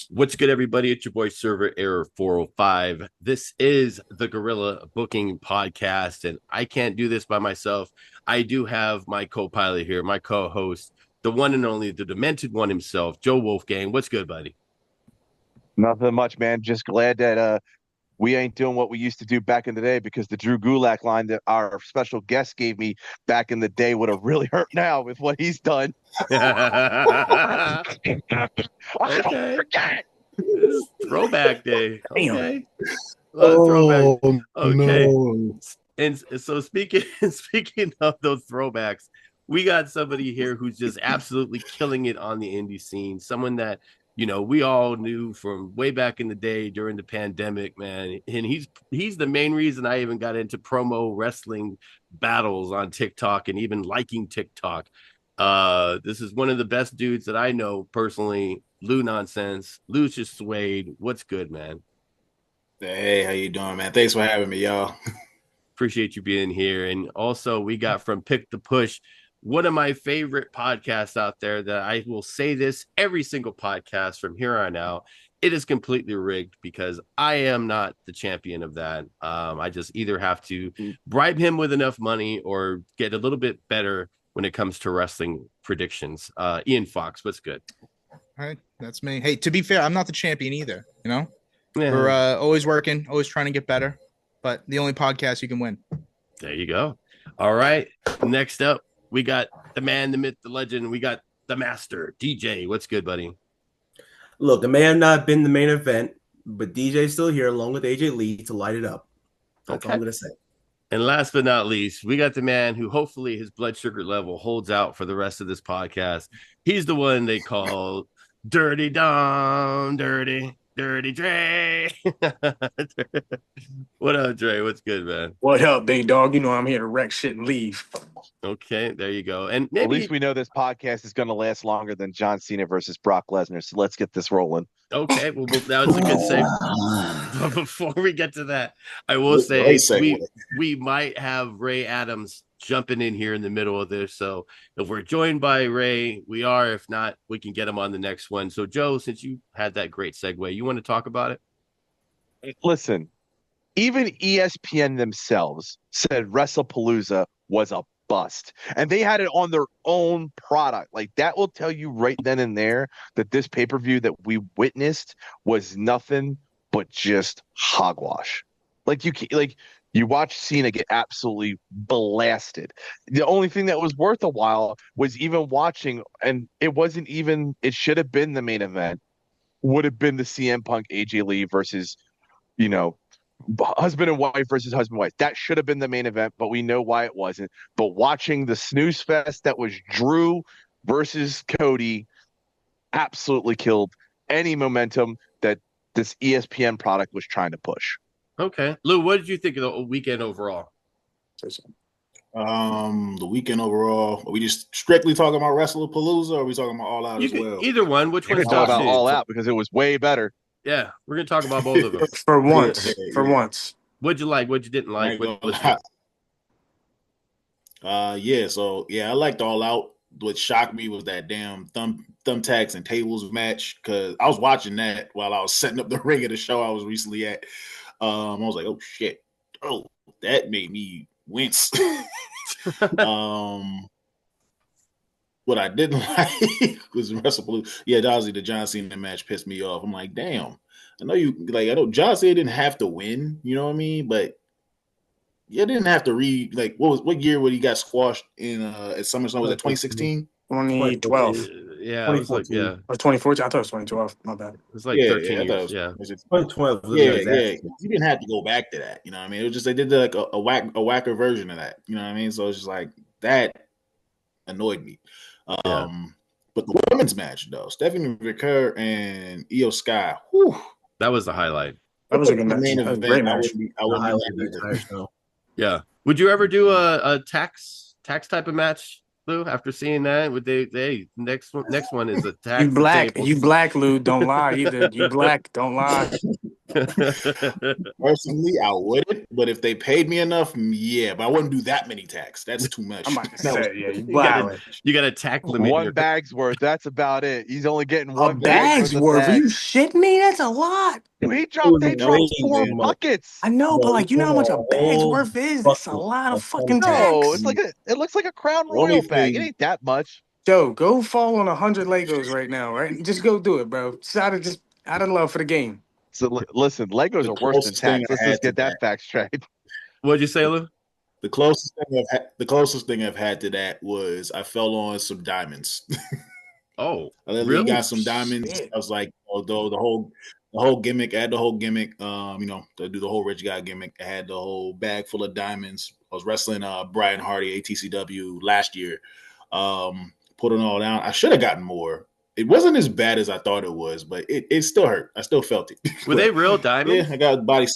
What's good, everybody? It's your boy Server Error 405. This is the Gorilla Booking Podcast, and I can't do this by myself. I do have my co-pilot here, my co-host, the one and only, the demented one himself, Joe Wolfgang. What's good, buddy? Nothing much, man. Just glad that we ain't doing what we used to do back in the day because the Drew Gulak line that our special guest gave me back in the day would have really hurt now with what he's done. I don't Okay. forget. This is throwback day. Okay. Throwback. Oh Okay. no. And so speaking of those throwbacks, we got somebody here who's just absolutely killing it on the indie scene. Someone that we all knew from way back in the day during the pandemic, man. And he's the main reason I even got into promo wrestling battles on TikTok and even liking TikTok. This is one of the best dudes that I know personally, Lou Nonsense, Lucius Suede. What's good, man? Hey, how you doing, man? Thanks for having me, y'all. Appreciate you being here. And also we got from Pick the Push, one of my favorite podcasts out there that I will say this every single podcast from here on out. It is completely rigged because I am not the champion of that. I just either have to bribe him with enough money or get a little bit better when it comes to wrestling predictions. Ian Fox, what's good? All right, that's me. Hey, to be fair, I'm not the champion either. Yeah. We're always working, always trying to get better. But the only podcast you can win. There you go. All right. Next up, we got the man, the myth, the legend. We got the master, DJ. What's good, buddy? Look, the may have not been the main event, but DJ's still here along with AJ Lee to light it up. That's all I'm going to say. And last but not least, we got the man who hopefully his blood sugar level holds out for the rest of this podcast. He's the one they call Dirty Dom, Dirty Dre. What up, Dre? What's good, man? What up, big dog? You know I'm here to wreck shit and leave. Okay, there you go. And maybe At least we know this podcast is going to last longer than John Cena versus Brock Lesnar. So let's get this rolling. Okay, well that was a good save. But before we get to that, I will say we might have Ray Adams jumping in here in the middle of this. So if we're joined by Ray, we are. If not, we can get him on the next one. So Joe, since you had that great segue, you want to talk about it? Listen, even ESPN themselves said WrestlePalooza was a bust, and they had it on their own product. Like, that will tell you right then and there that this pay-per-view that we witnessed was nothing but just hogwash. You watch Cena get absolutely blasted. The only thing that was worth a while was even watching, and it should have been the main event, would have been the CM Punk AJ Lee versus, husband and wife versus husband and wife. That should have been the main event, but we know why it wasn't. But watching the snooze fest that was Drew versus Cody absolutely killed any momentum that this ESPN product was trying to push. Okay. Lou, what did you think of the weekend overall? The weekend overall, are we just strictly talking about WrestlePalooza, or are we talking about All Out as well? Either one. Which one? We're talking about All Out because it was way better. Yeah, we're gonna talk about both of them for once. What'd you like? What you didn't like? I liked All Out. What shocked me was that damn thumbtacks and tables match, because I was watching that while I was setting up the ring of the show I was recently at. I was like, oh shit, that made me wince. What I didn't like was WrestlePalooza. Yeah, obviously the John Cena match pissed me off. I'm like, damn. I know John Cena didn't have to win, you know what I mean? But you didn't have to what year would he got squashed in at SummerSlam? Was it 2016? 2012. Yeah, it was like, yeah. Or 2014. I thought it was 2012. My bad. It was like 13 years. Yeah. 2012. Yeah. You didn't have to go back to that. You know what I mean? It was just they did like a whacker version of that. You know what I mean? So it's just like that annoyed me. But the women's match though, Stephanie McCurry and Io Sky, that was the highlight. That was a good match. That was a great match. I would highlight the entire show. Yeah. Would you ever do a tax type of match, Lou? After seeing that, would they next one is a tax? You black, Lou. Don't lie either. You black, don't lie. Personally, I wouldn't, but if they paid me enough, yeah. But I wouldn't do that many tax. That's too much. I'm about to That was say, yeah, you You got wow. you got a tack limit. in One your- bag's worth. That's about it. He's only getting A one bag's worth? Are you tax. shitting me? That's a lot. Dude, It they was dropped way 4 too much. buckets. I know, but like, you know how much a bag's Whole worth is? That's a bucket lot of of fucking No, tax. it looks like a Crown Only Royal if bag. they- It ain't that much. Joe, go fall on 100 Legos right now, right? Just go do it, bro. Just out of love for the game. So listen, Legos The are worse than closest thing tax. I Let's had just to get that fact straight. What'd you say, Lou? the closest thing I've had to that was I fell on some diamonds. Oh, I literally really? got some diamonds. Shit. I was like, although the whole gimmick, I had the whole gimmick. To do the whole rich guy gimmick, I had the whole bag full of diamonds. I was wrestling Brian Hardy ATCW last year. Put it all down. I should have gotten more. It wasn't as bad as I thought it was, but it still hurt. I still felt it. Were they real Yeah, diamonds? I got body.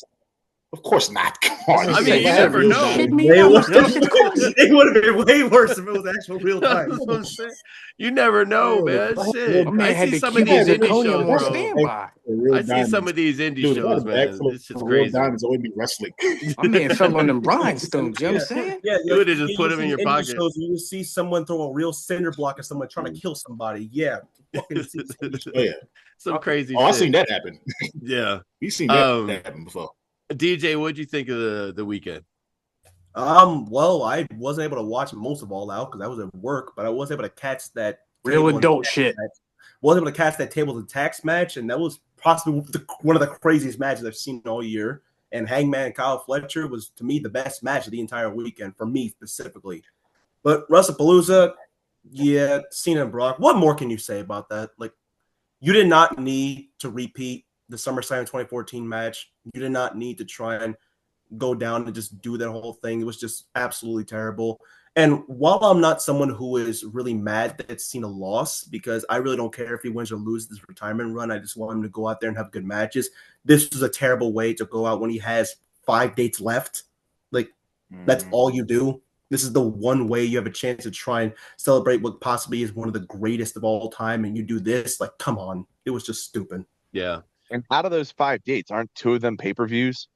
Of course not. Come on. I mean, you never You know. shitting me? Way How worse. much that shit cost? It would have been way worse if it was actual real That's time. what I'm saying. You never know, man. Shit. My man I had see the some of Cuban these indie zirconium shows, on bro. standby. I see some of these indie Dude, if I had shows, a bag man. full This shit's of real crazy. diamonds, I would be wrestling. My man fell on them rhinestones, you know what I'm saying? Yeah, You would've just put 'em in your pocket. Shows, you would see someone throw a real cinder block at someone trying to kill somebody. Yeah, fucking see this indie show. Oh yeah. Some crazy Oh, I shit. seen that happen. Yeah. You seen that Um, happen before. DJ, what'd you think of the weekend? Well, I wasn't able to watch most of All Out because I was at work, but I was able to catch that Real table and adult tax shit. match. Was able to catch that tables and tax match, and that was possibly one of the craziest matches I've seen all year. And Hangman and Kyle Fletcher was, to me, the best match of the entire weekend for me specifically. But Wrestlepalooza, yeah, Cena and Brock. What more can you say about that? Like, you did not need to repeat the SummerSlam 2014 match. You did not need to try and go down and just do that whole thing. It was just absolutely terrible. And while I'm not someone who is really mad that Cena lost, because I really don't care if he wins or loses this retirement run, I just want him to go out there and have good matches. This was a terrible way to go out when he has 5 dates left. Like, that's all you do. This is the one way you have a chance to try and celebrate what possibly is one of the greatest of all time, and you do this. Like, come on. It was just stupid. Yeah. And out of those 5 dates, aren't 2 of them pay-per-views?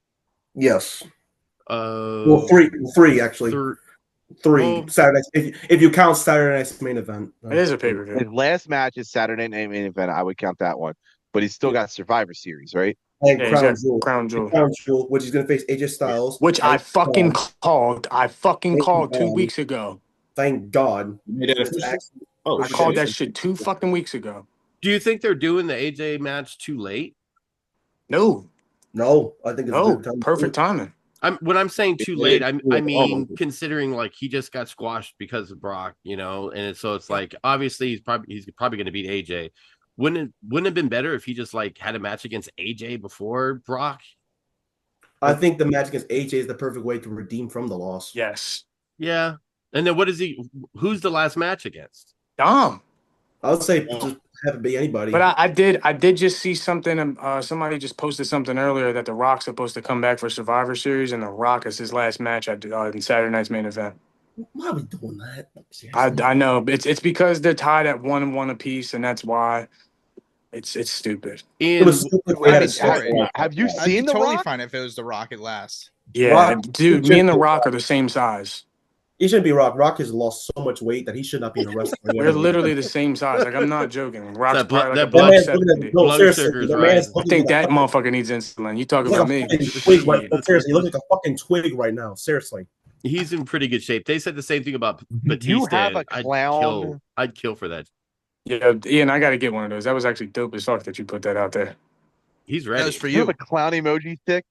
Yes. Well, Three actually. Three. Well- Saturday. If you count Saturday night's main event. It is a pay-per-view. His last match is Saturday Night Main Event. I would count that one. But he's still got Survivor Series, right? And Yeah, Crown he's got Jewel. Crown Jewel. Crown Jewel, which he's going to face AJ Styles. Which I Thank fucking God. called. I fucking Thank called 2 God. weeks ago. Thank God. You made that It's official? actually- Oh, I shit. called that shit 2 fucking weeks ago. Do you think they're doing the AJ match too late? No, No, I think it's no, good time. perfect timing. When I'm saying too Yeah, late, yeah, I mean almost. considering like he just got squashed because of Brock, and so it's like obviously he's probably going to beat AJ. Wouldn't it have been better if he just like had a match against AJ before Brock? I think the match against AJ is the perfect way to redeem from the loss. Yes. Yeah. And then who's the last match against? Dom. I would say just have it be anybody. But I did just see something. Somebody just posted something earlier that The Rock's supposed to come back for Survivor Series, and The Rock is his last match in Saturday night's main event. Why are we doing that? I know it's because they're tied at 1-1 apiece, and that's why it's stupid. It was And stupid. We had I'd a be sorry. Have you I'd seen be The totally Rock? fine if it was The Rock at last. Yeah, Rock- dude, me and The Rock are the same size. He shouldn't be Rock. Rock has lost so much weight that he should not be in a wrestling. We're literally the same size. Like I'm not joking. Rock's That blood- probably like that a blood- buck man's looking 70. at, no, Blood seriously, sugar's the man's rising. I looking think like that a fucking- motherfucker needs insulin. You talking he's like about a me? fucking twig right, Shit. seriously, he looks like a fucking twig right now. Seriously. he's in pretty good shape. They said the same thing about Batista. You have a and clown. I'd kill for that. Yeah, Ian, I got to get one of those. That was actually dope as fuck that you put that out there. He's That ready. was for You have you. a clown emoji stick?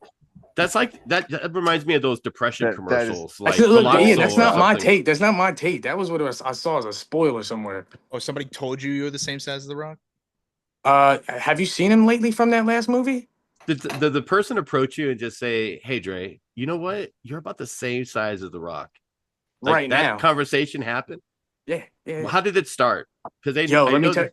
That's like that reminds me of those depression That is- commercials. Like Look, Palazzo Ian, that's or not my something. take. That's not my take. That was what I saw as a spoiler somewhere. Oh, somebody told you were the same size as The Rock? Have you seen him lately from that last movie? Did the person approach you and just say, "Hey, Dre, you know what? You're about the same size as The Rock." Like, Right that now. conversation happened. Yeah. How did it start? Because Yo, I let me know tell you.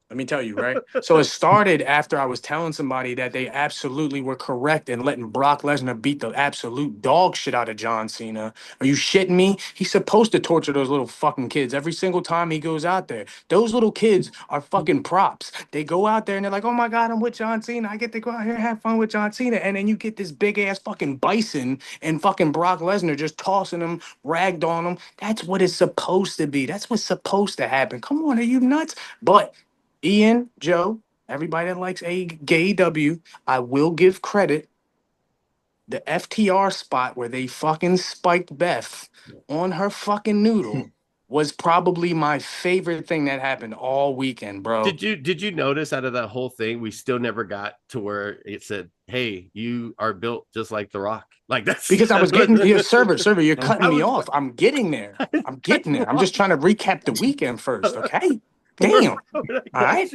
Let me tell you, right? So it started after I was telling somebody that they absolutely were correct in letting Brock Lesnar beat the absolute dog shit out of John Cena. Are you shitting me? He's supposed to torture those little fucking kids every single time he goes out there. Those little kids are fucking props. They go out there and they're like, oh my God, I'm with John Cena. I get to go out here and have fun with John Cena. And then you get this big ass fucking bison and fucking Brock Lesnar just tossing him, ragged on him. That's what it's supposed to be. That's what's supposed to happen. Come on, are you nuts? But Ian, Joe, everybody that likes AEW, I will give credit. The FTR spot where they fucking spiked Beth on her fucking noodle was probably my favorite thing that happened all weekend, bro. Did you notice out of that whole thing, we still never got to where it said, "Hey, you are built just like The Rock." Like that's because I was getting server, you're cutting me off. I'm getting there. I'm just trying to recap the weekend first, okay? Damn. All right.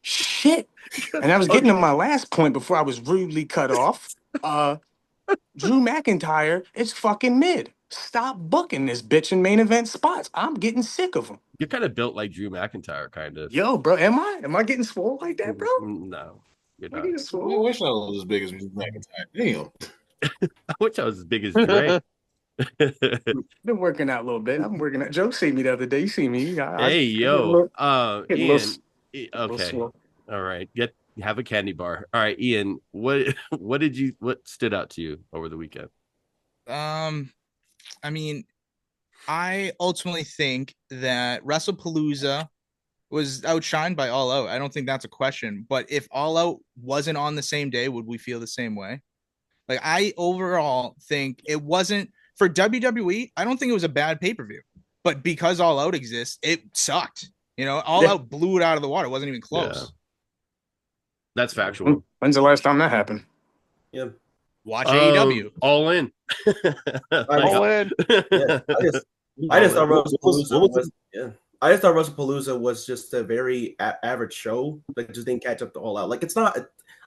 Shit. And I was getting to my last point before I was rudely cut off. Drew McIntyre is fucking mid. Stop booking this bitch in main event spots. I'm getting sick of him. You're kind of built like Drew McIntyre, kind of. Yo, bro, am I? Am I getting swole like that, bro? No, you're not. I wish I was as big as Drew McIntyre. Damn. I wish I was as big as Dre. Been working out a little bit. I'm working out. Joe see me the other day. You see me. Yo. Ian. Okay. All right. Have a candy bar. All right, Ian. What stood out to you over the weekend? I mean, I ultimately think that Wrestlepalooza was outshined by All Out. I don't think that's a question. But if All Out wasn't on the same day, would we feel the same way? Like, I overall think it wasn't for WWE. I don't think it was a bad pay-per-view, but because All Out exists, it sucked. You know, All Out blew it out of the water. It wasn't even close. Yeah. That's factual. When's the last time that happened? Yeah. Watch AEW. All in. All in. Yeah, I just thought Wrestlepalooza was just a very average show. Like, just didn't catch up to All Out. Like, it's not.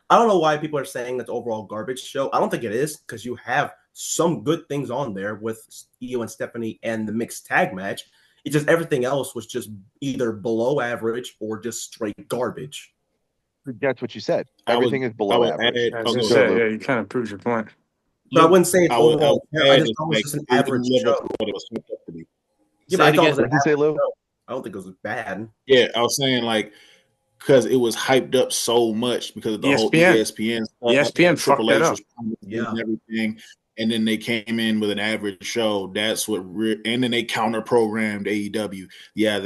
I don't know why people are saying it's overall garbage show. I don't think it is, because you have some good things on there with Io and Stephanie and the mixed tag match. It's just everything else was just either below average or just straight garbage. That's what you said. Everything is below average. Yeah, you kind of proved your point. But I wouldn't say overall. I just thought it was just an average show. Yeah, but I thought it was an average show. I don't think it was bad. Yeah, I was saying, like, because it was hyped up so much because of the whole ESPN stuff. ESPN fucked that up. And everything. And then they came in with an average show. That's what, and then they counter programmed AEW. Yeah,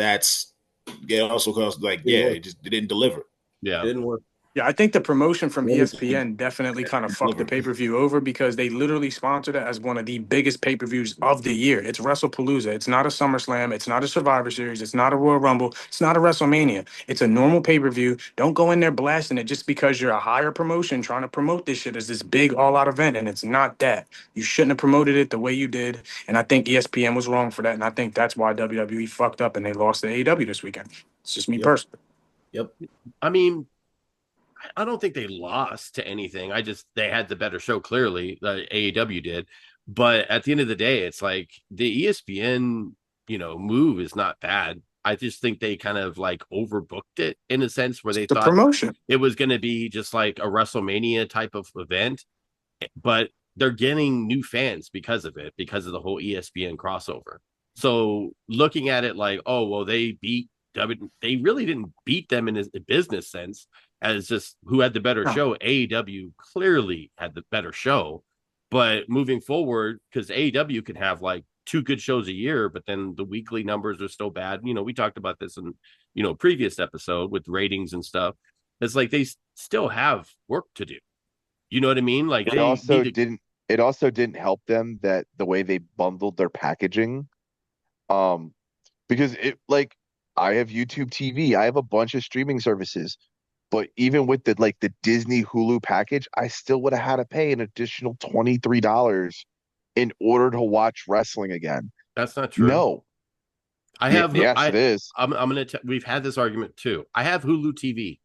also caused it didn't deliver. Yeah, it didn't work. Yeah, I think the promotion from ESPN definitely kind of fucked the pay-per-view over, because they literally sponsored it as one of the biggest pay-per-views of the year. It's Wrestlepalooza. It's not a SummerSlam. It's not a Survivor Series. It's not a Royal Rumble. It's not a WrestleMania. It's a normal pay-per-view. Don't go in there blasting it just because you're a higher promotion trying to promote this shit as this big all-out event, and it's not that. You shouldn't have promoted it the way you did, and I think ESPN was wrong for that, and I think that's why WWE fucked up and they lost to AEW this weekend. It's just me personally. Yep. I mean, I don't think they lost to anything. They had the better show, clearly. AEW did. But at the end of the day, it's like the ESPN, move is not bad. I just think they kind of like overbooked it in a sense where they thought promotion. It was going to be just like a WrestleMania type of event. But they're getting new fans because of it, because of the whole ESPN crossover. So looking at it like, oh, well, they really didn't beat them in a business sense, as just who had the better show. AEW clearly had the better show, but moving forward, because AEW can have like 2 good shows a year, but then the weekly numbers are still bad. We talked about this in, previous episode with ratings and stuff. It's like they still have work to do. You know what I mean? Like it also didn't help them that the way they bundled their packaging, because I have YouTube TV, I have a bunch of streaming services. But even with the Disney Hulu package, I still would have had to pay an additional $23 in order to watch wrestling again. That's not true. No. It is. We've had this argument too. I have Hulu TV.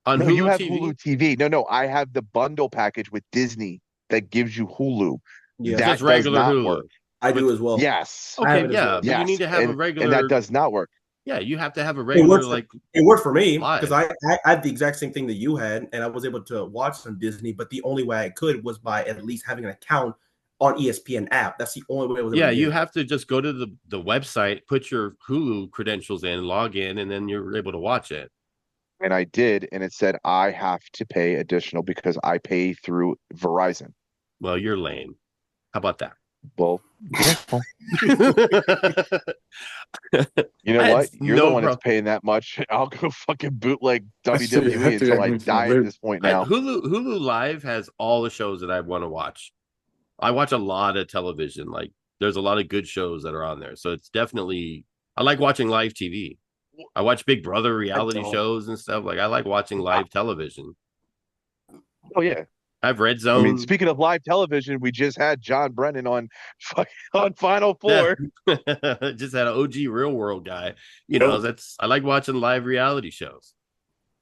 You have Hulu TV. No, I have the bundle package with Disney that gives you Hulu. Yeah, that just regular does not Hulu. work. I do as well. Yes. Okay, yeah, but you need to have a regular, and that does not work. Yeah, you have to have a It regular worked, like. it worked for me live. because I had the exact same thing that you had, and I was able to watch on Disney. But the only way I could was by at least having an account on ESPN app. That's the only way I was able Yeah, to you get it. have to just go to the website, put your Hulu credentials in, log in, and then you're able to watch it. And I did, and it said I have to pay additional because I pay through Verizon. Well, you're lame. How about that? Well, yeah, well, you I know had what? You're the no one pro- that's paying that much. I'll go fucking bootleg That's true. You WWE have to until I admit die that. at this point now. Hulu Live has all the shows that I want to watch. I watch a lot of television. Like there's a lot of good shows that are on there. So it's definitely I like watching live TV. I watch Big Brother reality shows and stuff. Like I like watching live television. Oh yeah. I've Red I Zone. mean, speaking of live television, we just had John Brennan on Final Four. Just had an OG Real World guy. You know, I like watching live reality shows.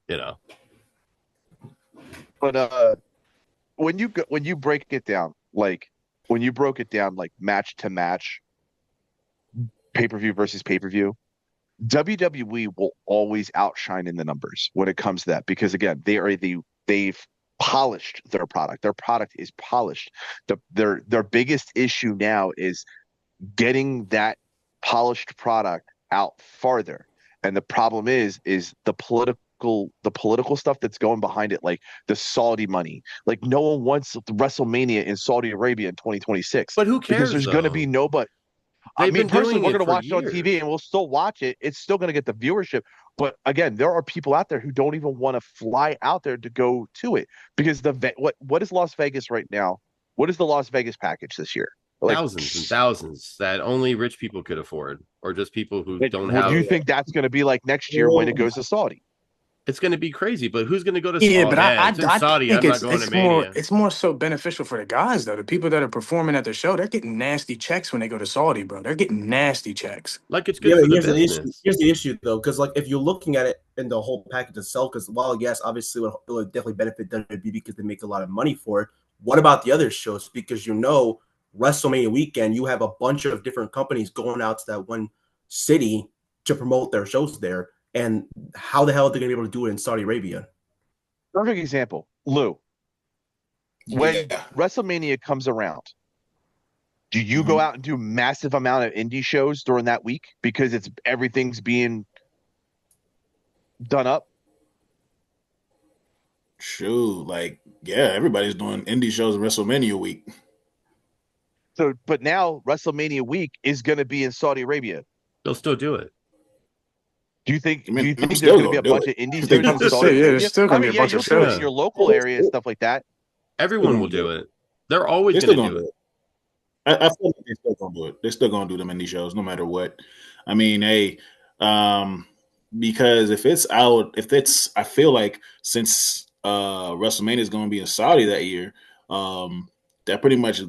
You know. But when you break it down, like when you broke it down like match to match, pay-per-view versus pay-per-view, WWE will always outshine in the numbers when it comes to that because again, they've polished their product. Their product is polished. Their biggest issue now is getting that polished product out farther. And the problem is the political stuff that's going behind it, like the Saudi money. Like no one wants WrestleMania in Saudi Arabia in 2026. But who cares? Because there's going to be nobody. I mean, personally, we're going to watch it on TV and we'll still watch it. It's still going to get the viewership. But again, there are people out there who don't even want to fly out there to go to it because what is Las Vegas right now? What is the Las Vegas package this year? Like, thousands and thousands that only rich people could afford, or just people who don't have. Do you think that's going to be like next year when it goes to Saudi? It's going to be crazy, but who's going to go to Yeah, Saudi? but I Saudi, think I'm not going to Mania. it's more so beneficial for the guys though. The people that are performing at the show, they're getting nasty checks when they go to Saudi, bro. They're getting nasty checks. Like it's good for the business. Here's the issue though, because like if you're looking at it in the whole package itself, because while yes, obviously it will definitely benefit WWE because they make a lot of money for it. What about the other shows? Because WrestleMania weekend, you have a bunch of different companies going out to that one city to promote their shows there. And how the hell are they going to be able to do it in Saudi Arabia? Perfect example, Lou. When WrestleMania comes around, do you go out and do massive amount of indie shows during that week because everything's being done up? Shoot, everybody's doing indie shows in WrestleMania week. So, but now WrestleMania week is going to be in Saudi Arabia. They'll still do it. Do you think I mean, there's going to be a bunch of indies doing in Saudi Arabia? There's still going to be a bunch of shows in your local area and stuff like that. Everyone will do it. They're always going to do it. I feel like they're still going to do it. They're still going to do them indie shows no matter what. I mean, because I feel like since WrestleMania is going to be in Saudi that year, that pretty much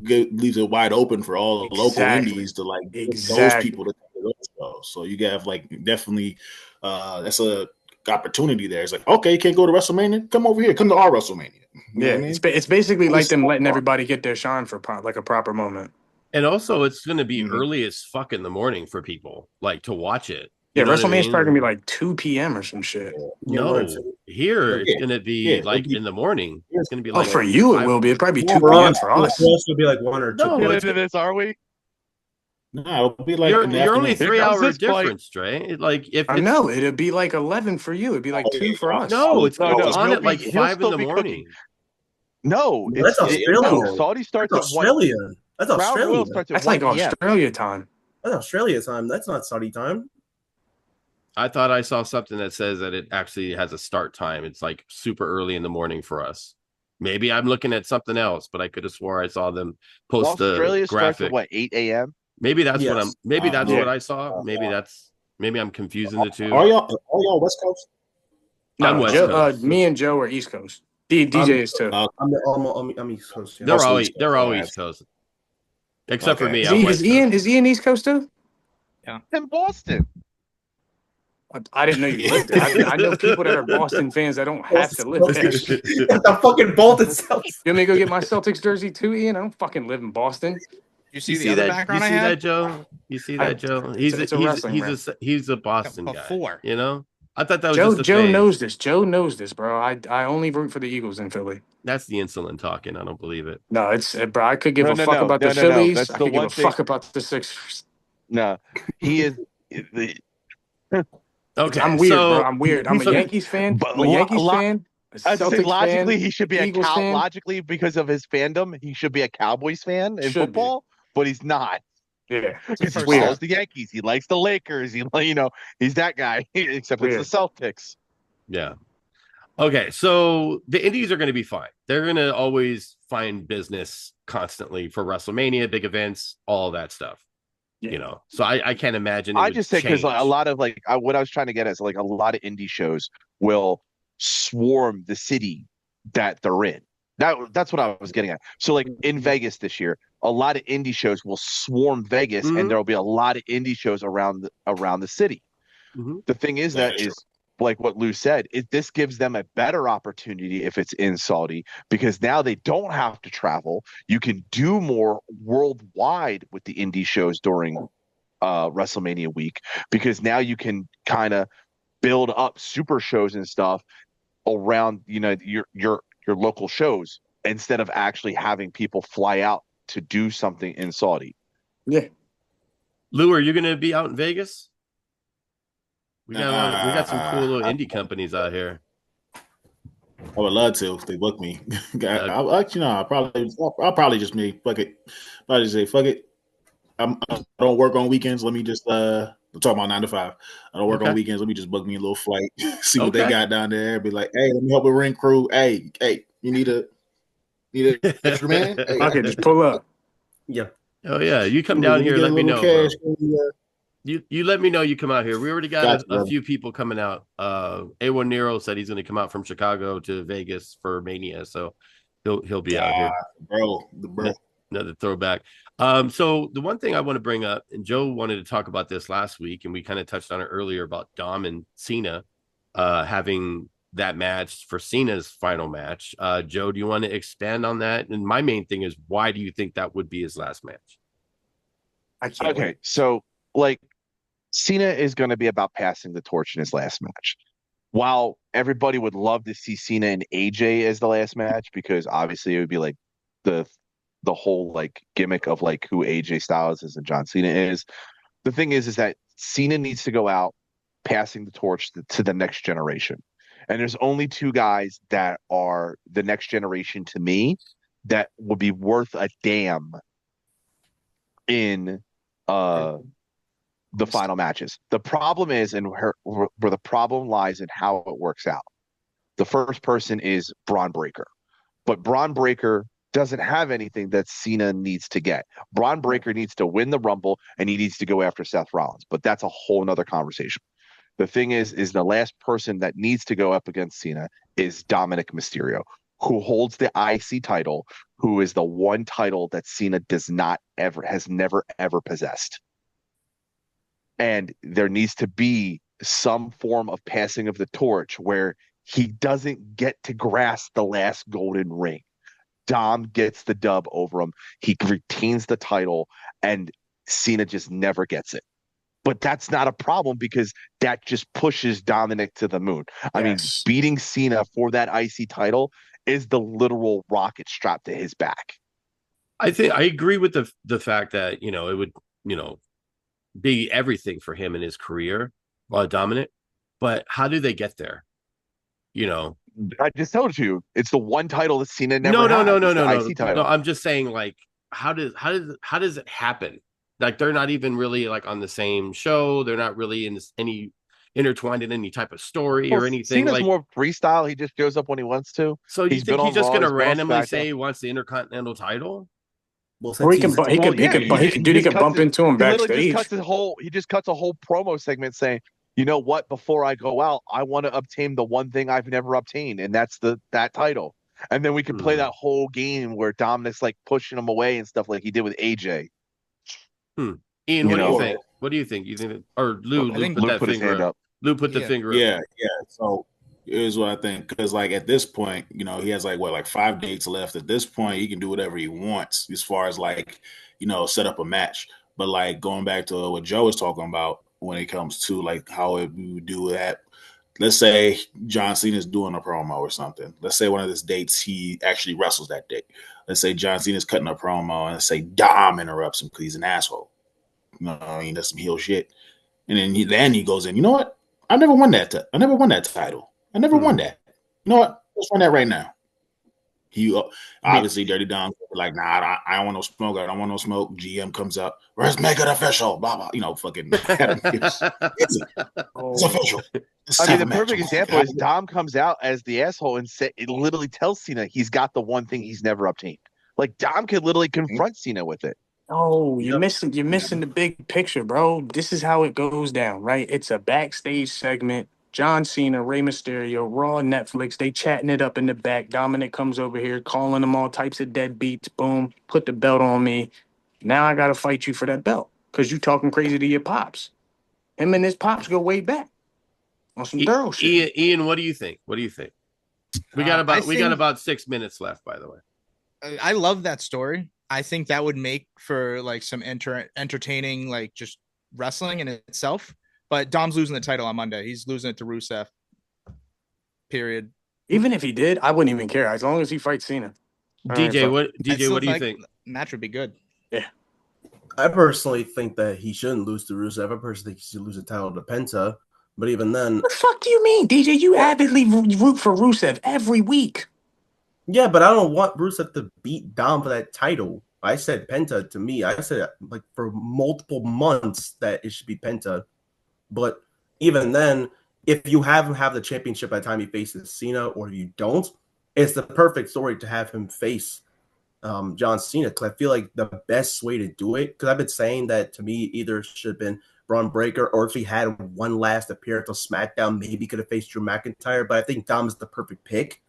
leaves it wide open for all the local indies to those people to come to those shows. So you have definitely that's a opportunity there. It's like, okay, you can't go to WrestleMania? Come over here. Come to our WrestleMania. You know what I mean? It's basically like them letting everybody get their shine for like a proper moment. And also, it's going to be early as fuck in the morning for people to watch it. Yeah, WrestleMania's probably gonna be like 2 p.m. or some shit. No, here it's gonna be in the morning. It's gonna be like for you it will be. It'd probably be 2 p.m. for us. For us, it would be like 1 or 2. No, into this, are we? No, it'll be like you're only 3 hours difference, Trey. Like if I know it'd be like 11 for you. It'd be like 2 for us. No, it's on at like 5 in the morning. Cooking. No, that's Australia. Saudi starts at Australia. That's Australia. That's like Australia time. That's Australia time. That's not Saudi time. I thought I saw something that says that it actually has a start time. It's like super early in the morning for us. Maybe I'm looking at something else, but I could have swore I saw them post the Australia graphic. Starts at what, 8 a.m.? Maybe that's what I'm. Maybe that's what I saw. Maybe I'm confusing the two. Are y'all West Coast? No, I'm West Coast. Me and Joe are East Coast. DJ is too. I'm East Coast. Yeah. They're all East Coast, except for me. Is Ian East Coast too? Yeah, in Boston. I didn't know you lived there. I know people that are Boston fans that don't have to live there. The fucking Bolton Celtics. You want me to go get my Celtics jersey too, Ian? I don't fucking live in Boston. You see the other background I see had? that, Joe? You see that, Joe? It's a wrestling rant. He's a Boston Before. guy. You know, I thought that was Joe just a Joe phase. knows this. Joe knows this, bro. I only root for the Eagles in Philly. That's the insulin talking. I don't believe it. No, it's bro. I could give No, a no, fuck no. about No, the no, no. Phillies. That's I the could give one a thing. fuck about the Sixers. No, he is. Okay, I'm weird, so, bro. I'm weird. I'm a Yankees fan. But I'm a Yankees fan. A I'd say Celtics logically, fan. he should be a Eagles fan. logically, because of his fandom, he should be a Cowboys fan in Should be. football, but he's not. Yeah, Because he it's weird. follows the Yankees. He likes the Lakers. He's that guy, except Weird. it's the Celtics. yeah. Okay, so the Indies are going to be fine. They're going to always find business constantly for WrestleMania, big events, all of that stuff. Yeah. You know, so I can't imagine. I just say because change. a lot of what I was trying to get is like a lot of indie shows will swarm the city that they're in. That's what I was getting at. So like in Vegas this year, a lot of indie shows will swarm Vegas, Mhm. and there will be a lot of indie shows around the city. Mhm. The thing is That is is like what Lou said, this gives them a better opportunity if it's in Saudi, because now they don't have to travel. You can do more worldwide with the indie shows during WrestleMania week, because now you can kind of build up super shows and stuff around your local shows, instead of actually having people fly out to do something in Saudi. Yeah. Lou, are you going to be out in Vegas? We got some cool little indie companies out here. I would love to if they book me. I'll probably just me. Fuck it. I'll just say fuck it. I don't work on weekends. Let me just I'm talking about 9 to 5. I don't work on weekends. Let me just book me a little flight. See what they got down there. Be like, hey, let me help with ring crew. Hey, you need an extra man? Hey, Okay, just pull up. Yeah. Oh yeah, you come down here. Let me know, cash. bro. You let me know you come out here. We already got a few people coming out. A1 Nero said he's going to come out from Chicago to Vegas for Mania, so he'll be out here. Bro. Another throwback. So the one thing I want to bring up, and Joe wanted to talk about this last week, and we kind of touched on it earlier about Dom and Cena having that match for Cena's final match. Joe, do you want to expand on that? And my main thing is, why do you think that would be his last match? I can't. Okay, so Cena is going to be about passing the torch in his last match. While everybody would love to see Cena and AJ as the last match, because obviously it would be like the whole gimmick of who AJ Styles is and John Cena is. The thing is that Cena needs to go out passing the torch to the next generation. And there's only two guys that are the next generation to me that would be worth a damn in the final matches. The problem is, and where the problem lies in how it works out. The first person is Braun Breaker, but Braun Breaker doesn't have anything that Cena needs to get. Braun Breaker needs to win the Rumble, and he needs to go after Seth Rollins, but that's a whole nother conversation. The thing is the last person that needs to go up against Cena is Dominic Mysterio, who holds the IC title, who is the one title that Cena has never ever possessed. And there needs to be some form of passing of the torch where he doesn't get to grasp the last golden ring. Dom gets the dub over him. He retains the title, and Cena just never gets it. But that's not a problem, because that just pushes Dominic to the moon. I mean, beating Cena for that IC title is the literal rocket strapped to his back. I think I agree with the fact that, it would, be everything for him in his career, Dominic. But how do they get there? I just told you, it's the one title that Cena never No. IC title. No, I'm just saying, how does it happen? They're not even really on the same show. They're not really any intertwined in any type of story or anything. Cena's more freestyle. He just shows up when he wants to. So you think he's just going to randomly say he wants the Intercontinental title? Well, or he could bump into him backstage. He just cuts a whole promo segment saying, you know what? Before I go out, I want to obtain the one thing I've never obtained, and that's that title. And then we can play that whole game where Dominic's pushing him away and stuff like he did with AJ. Ian, what do you think? What do you think? You think, or Lou put that finger up? Lou put the finger up. Yeah. So here's what I think, because at this point, he has 5 dates left. At this point, he can do whatever he wants as far as set up a match. But like going back to what Joe was talking about when it comes to like how we would do that. Let's say John Cena is doing a promo or something. Let's say one of his dates he actually wrestles that day. Let's say John Cena's cutting a promo and let's say Dom interrupts him because he's an asshole. You know what I mean? That's some heel shit. And then he goes in, you know what? I never won that title. I never won that. You know what? Let's run that right now. He obviously Dirty Dom like, nah, I don't want no smoke. I don't want no smoke. GM comes up, let's make it official. Blah blah. Fucking. It's official. I mean, the perfect example is Dom comes out as the asshole and it literally tells Cena he's got the one thing he's never obtained. Like Dom could literally confront Cena with it. Oh, you're missing the big picture, bro. This is how it goes down, right? It's a backstage segment. John Cena, Rey Mysterio, Raw, Netflix, they chatting it up in the back. Dominic comes over here, calling them all types of deadbeats. Boom, put the belt on me. Now I got to fight you for that belt because you talking crazy to your pops. Him and his pops go way back on some thorough shit. Ian, what do you think? We got about 6 minutes left, by the way. I love that story. I think that would make for like some entertaining, like just wrestling in itself. But Dom's losing the title on Monday. He's losing it to Rusev. Period. Even if he did, I wouldn't even care as long as he fights Cena. DJ, what do you think? Match would be good. Yeah. I personally think that he shouldn't lose to Rusev. I personally think he should lose the title to Penta. But even then, what the fuck do you mean, DJ? You avidly root for Rusev every week. Yeah, but I don't want Rusev to beat Dom for that title. I said Penta to me. I said like for multiple months that it should be Penta. But even then, if you have him have the championship by the time he faces Cena or you don't, it's the perfect story to have him face John Cena. Because I feel like the best way to do it, because I've been saying that to me either should have been Braun Breaker or if he had one last appearance on SmackDown, maybe could have faced Drew McIntyre. But I think Dom is the perfect pick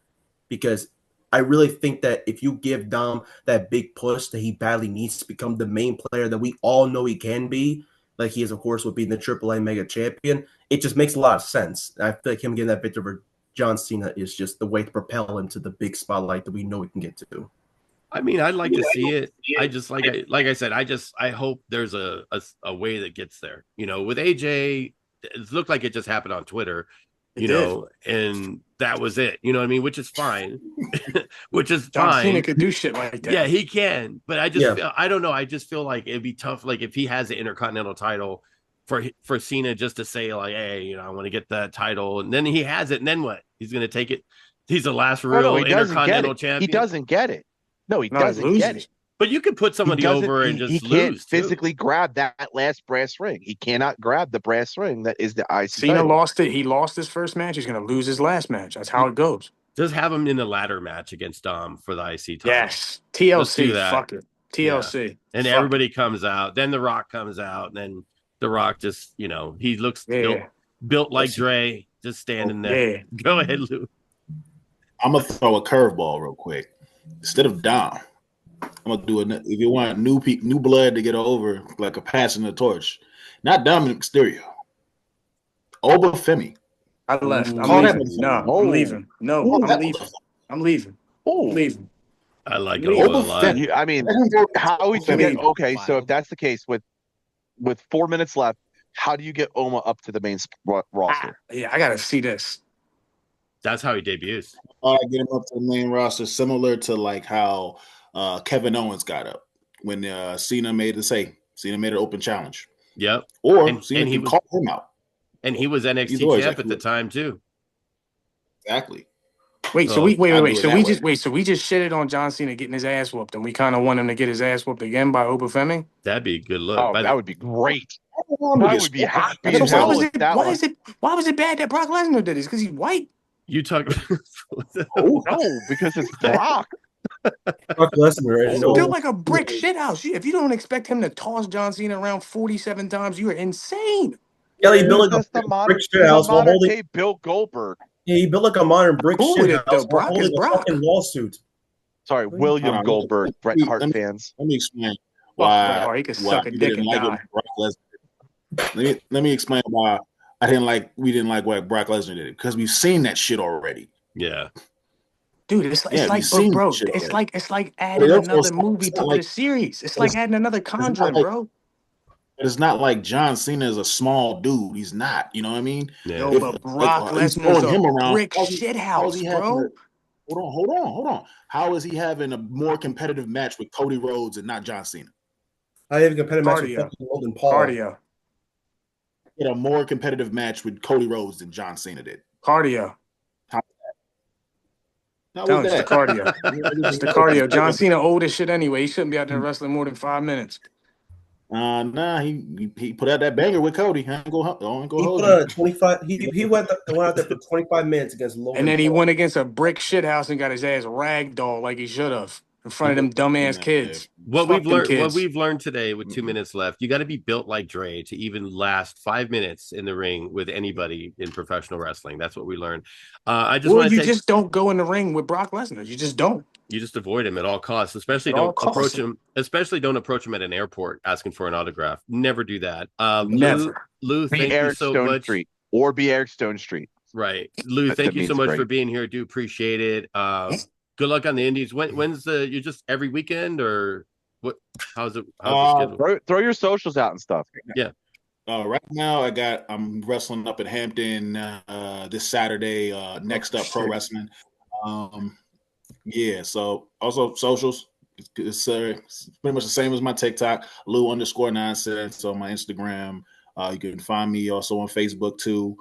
because I really think that if you give Dom that big push that he badly needs to become the main player that we all know he can be, like he is, of course, with being the AAA Mega Champion, it just makes a lot of sense. And I feel like him getting that victory over John Cena is just the way to propel him to the big spotlight that we know he can get to. I mean, I'd like to see it. I just like I said, I hope there's a way that gets there. With AJ, it looked like it just happened on Twitter. And that was it. You know what I mean? Which is fine. John Cena could do shit like that. Yeah, he can. But I just feel, I don't know. I just feel like it'd be tough. Like if he has the Intercontinental title for Cena just to say like, hey, I want to get that title, and then he has it, and then what? He's going to take it. He's the last real Intercontinental champion. He doesn't get it. No, he doesn't get it. But you could put somebody over and just he can't physically grab that last brass ring. He cannot grab the brass ring that is the IC Cena title. lost it. He lost his first match. He's going to lose his last match. That's how it goes. Just have him in the ladder match against Dom for the IC title. Yes. TLC. Fuck it. TLC. Yeah. And everybody comes out. Then The Rock comes out. And then The Rock just, he looks built like Dre, just standing there. Yeah. Go ahead, Lou. I'm going to throw a curveball real quick. Instead of Dom, I'm gonna do it. If you want new blood to get over, like a passing the torch, not Dominic Mysterio, Oba Femi. I left. I'm leaving. I'm leaving. I like Oba a lot. I mean, how would you get? Okay, so if that's the case, with 4 minutes left, how do you get Oma up to the main roster? I gotta see this. That's how he debuts. I get him up to the main roster, similar to like how Kevin Owens got up when Cena made an open challenge. Yep. Or Cena can call him out. And he was NXT champ at the time too. Exactly. Wait. So we just shitted on John Cena getting his ass whooped, and we kind of want him to get his ass whooped again by Oba Femi. That'd be a good look. Oh, that would be great. I would be happy. So why was it bad that Brock Lesnar did this? Because he's white. You talk. No, because it's Brock. Brock Lesnar is built like a brick shithouse. If you don't expect him to toss John Cena around 47 times, you are insane. Yeah, he built like a brick shithouse while holding Bill Goldberg. Yeah, he built like a modern brick shithouse while holding a fucking lawsuit. Sorry, William Goldberg, Bret Hart fans. Let me explain why. He could suck a dick and die. Let me explain why we didn't like what Brock Lesnar did, because we've seen that shit already. Yeah. Dude, it's Yeah, like, you've seen bro, shit it's already. like But adding also, another movie it's to not the like series. It's it's, like adding another it's not Conjuring, like bro. it's not like John Cena is a small dude. He's not. You know what I mean? Yeah. Yo, If but like Brock he's Lesnar's throwing a him around, brick how is he shithouse, having bro. a hold on. How is he having a more competitive match with Cody Rhodes and not John Cena? I have a competitive match with Cardio. Logan Paul. Cardio. He had a more competitive match with Cody Rhodes than John Cena did. Cardio. How was Telling you, it's the that? cardio. It's the cardio. John Cena old as shit anyway. He shouldn't be out there wrestling more than 5 minutes. Nah, he put out that banger with Cody. I ain't gonna He hold put you. on a 25. He went out there for 25 minutes against Logan And then he Paul. went against a brick shithouse and got his ass ragdoll like he should have in front of them dumbass kids. What Fuck them what kids. we've learned today with 2 minutes left, you got to be built like Dre to even last 5 minutes in the ring with anybody in professional wrestling. That's what we learned. I just Or want to you take just don't go in the ring with Brock Lesnar. You just don't. you just avoid him at all costs. Especially At all don't approach costs. him. Especially don't approach him at an airport asking for an autograph. Never do that. Never. Lou, Be thank you Eric so Stone much. Street or be Eric Stone Street. Right, Lou, That thank you so means much great. for being here. Do appreciate it. Good luck on the Indies. When's the? You just every weekend or what? How's the schedule? Throw your socials out and stuff. Yeah. Right now, I'm wrestling up at Hampton this Saturday. Next up, Pro Wrestling. Yeah. So also socials. It's pretty much the same as my TikTok, Lou_nonsense on my Instagram. You can find me also on Facebook too.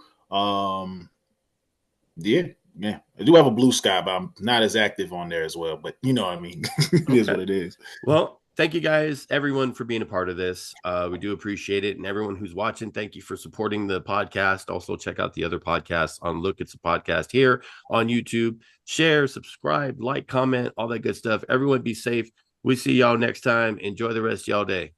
Yeah. I do have a Blue Sky, but I'm not as active on there as well. But you know what I mean. It is what it is. Well, thank you guys, everyone, for being a part of this. We do appreciate it. And everyone who's watching, thank you for supporting the podcast. Also, check out the other podcasts on Look It's a Podcast here on YouTube. Share, subscribe, like, comment, all that good stuff. Everyone be safe. We see y'all next time. Enjoy the rest of y'all day.